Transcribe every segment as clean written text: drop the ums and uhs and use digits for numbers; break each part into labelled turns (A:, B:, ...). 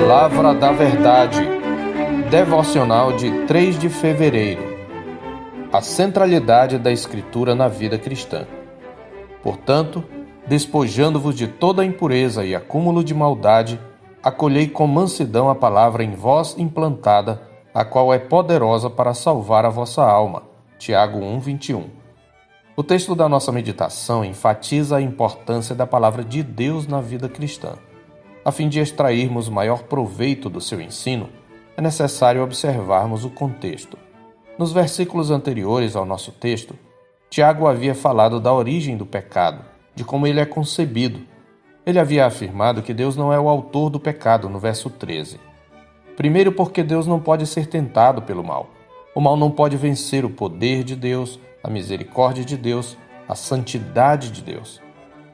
A: Palavra da Verdade, devocional de 3 de fevereiro. A centralidade da Escritura na vida cristã. Portanto, despojando-vos de toda a impureza e acúmulo de maldade, acolhei com mansidão a palavra em vós implantada, a qual é poderosa para salvar a vossa alma. Tiago 1:21. O texto da nossa meditação enfatiza a importância da palavra de Deus na vida cristã. A fim de extrairmos maior proveito do seu ensino, é necessário observarmos o contexto. Nos versículos anteriores ao nosso texto, Tiago havia falado da origem do pecado, de como ele é concebido. Ele havia afirmado que Deus não é o autor do pecado, no verso 13. Primeiro, porque Deus não pode ser tentado pelo mal. O mal não pode vencer o poder de Deus, a misericórdia de Deus, a santidade de Deus.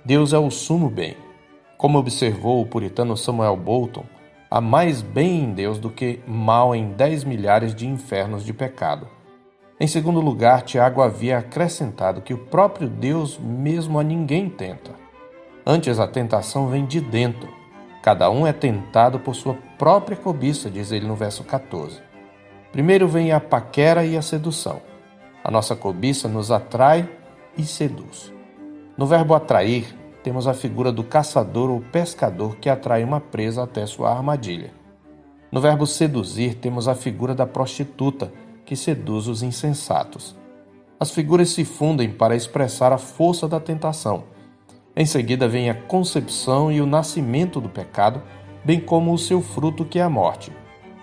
A: Deus é o sumo bem. Como observou o puritano Samuel Bolton, há mais bem em Deus do que mal em 10 milhares de infernos de pecado. Em segundo lugar, Tiago havia acrescentado que o próprio Deus mesmo a ninguém tenta. Antes, a tentação vem de dentro. Cada um é tentado por sua própria cobiça, diz ele no verso 14. Primeiro vem a paquera e a sedução. A nossa cobiça nos atrai e seduz. No verbo atrair, temos a figura do caçador ou pescador que atrai uma presa até sua armadilha. No verbo seduzir, temos a figura da prostituta, que seduz os insensatos. As figuras se fundem para expressar a força da tentação. Em seguida vem a concepção e o nascimento do pecado, bem como o seu fruto, que é a morte.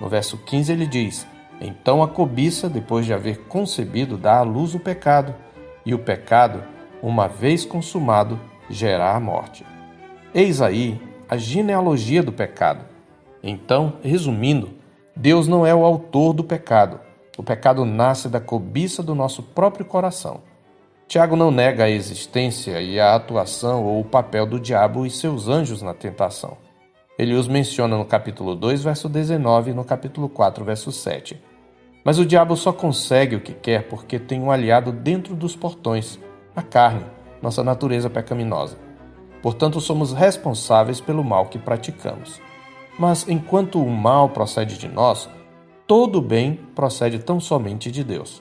A: No verso 15 ele diz: então a cobiça, depois de haver concebido, dá à luz o pecado, e o pecado, uma vez consumado, gera a morte. Eis aí a genealogia do pecado. Então, resumindo, Deus não é o autor do pecado. O pecado nasce da cobiça do nosso próprio coração. Tiago não nega a existência e a atuação ou o papel do diabo e seus anjos na tentação. Ele os menciona no capítulo 2, verso 19 e no capítulo 4, verso 7. Mas o diabo só consegue o que quer porque tem um aliado dentro dos portões, a carne, nossa natureza pecaminosa. Portanto, somos responsáveis pelo mal que praticamos. Mas enquanto o mal procede de nós, todo o bem procede tão somente de Deus.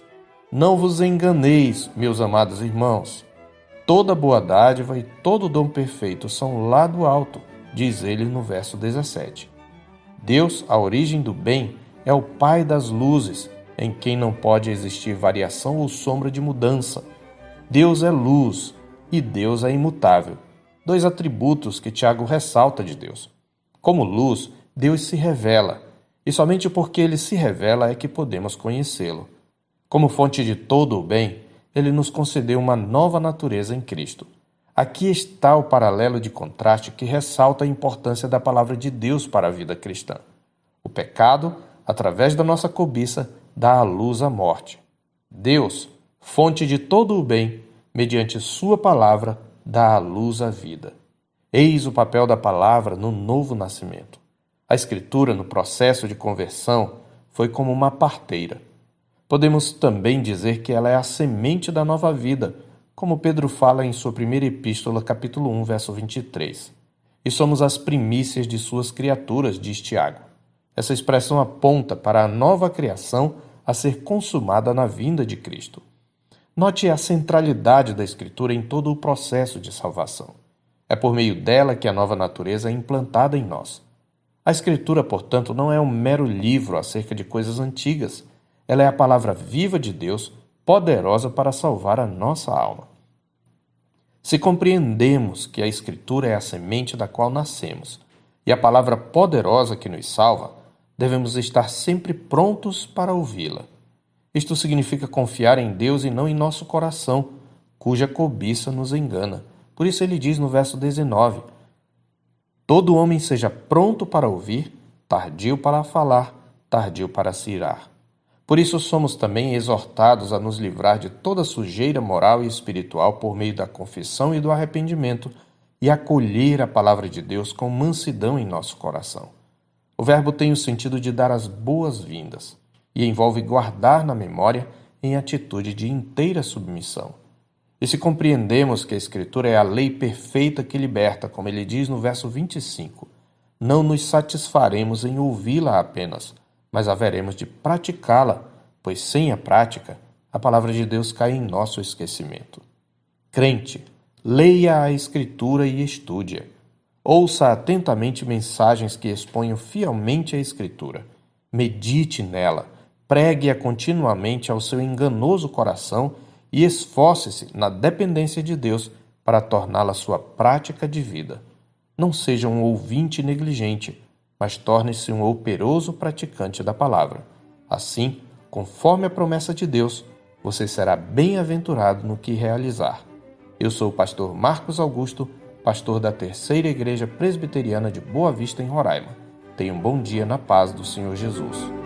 A: Não vos enganeis, meus amados irmãos. Toda boa dádiva e todo dom perfeito são lá do alto, diz ele no verso 17. Deus, a origem do bem, é o Pai das luzes, em quem não pode existir variação ou sombra de mudança. Deus é luz e Deus é imutável. 2 atributos que Tiago ressalta de Deus. Como luz, Deus se revela, e somente porque ele se revela é que podemos conhecê-lo. Como fonte de todo o bem, ele nos concedeu uma nova natureza em Cristo. Aqui está o paralelo de contraste que ressalta a importância da palavra de Deus para a vida cristã. O pecado, através da nossa cobiça, dá à luz a morte. Deus, fonte de todo o bem, mediante sua palavra, dá à luz a vida. Eis o papel da palavra no novo nascimento. A Escritura, no processo de conversão, foi como uma parteira. Podemos também dizer que ela é a semente da nova vida, como Pedro fala em sua primeira epístola, capítulo 1, verso 23. E somos as primícias de suas criaturas, diz Tiago. Essa expressão aponta para a nova criação a ser consumada na vinda de Cristo. Note a centralidade da Escritura em todo o processo de salvação. É por meio dela que a nova natureza é implantada em nós. A Escritura, portanto, não é um mero livro acerca de coisas antigas. Ela é a palavra viva de Deus, poderosa para salvar a nossa alma. Se compreendemos que a Escritura é a semente da qual nascemos e a palavra poderosa que nos salva, devemos estar sempre prontos para ouvi-la. Isto significa confiar em Deus e não em nosso coração, cuja cobiça nos engana. Por isso ele diz no verso 19: todo homem seja pronto para ouvir, tardio para falar, tardio para se irar. Por isso somos também exortados a nos livrar de toda sujeira moral e espiritual por meio da confissão e do arrependimento e acolher a palavra de Deus com mansidão em nosso coração. O verbo tem o sentido de dar as boas-vindas e envolve guardar na memória em atitude de inteira submissão. E se compreendemos que a Escritura é a lei perfeita que liberta, como ele diz no verso 25, não nos satisfaremos em ouvi-la apenas, mas haveremos de praticá-la, pois sem a prática, a palavra de Deus cai em nosso esquecimento. Crente, leia a Escritura e estude-a. Ouça atentamente mensagens que exponham fielmente a Escritura. Medite nela, pregue-a continuamente ao seu enganoso coração e esforce-se na dependência de Deus para torná-la sua prática de vida. Não seja um ouvinte negligente, mas torne-se um operoso praticante da palavra. Assim, conforme a promessa de Deus, você será bem-aventurado no que realizar. Eu sou o pastor Marcos Augusto, pastor da Terceira Igreja Presbiteriana de Boa Vista, em Roraima. Tenha um bom dia na paz do Senhor Jesus.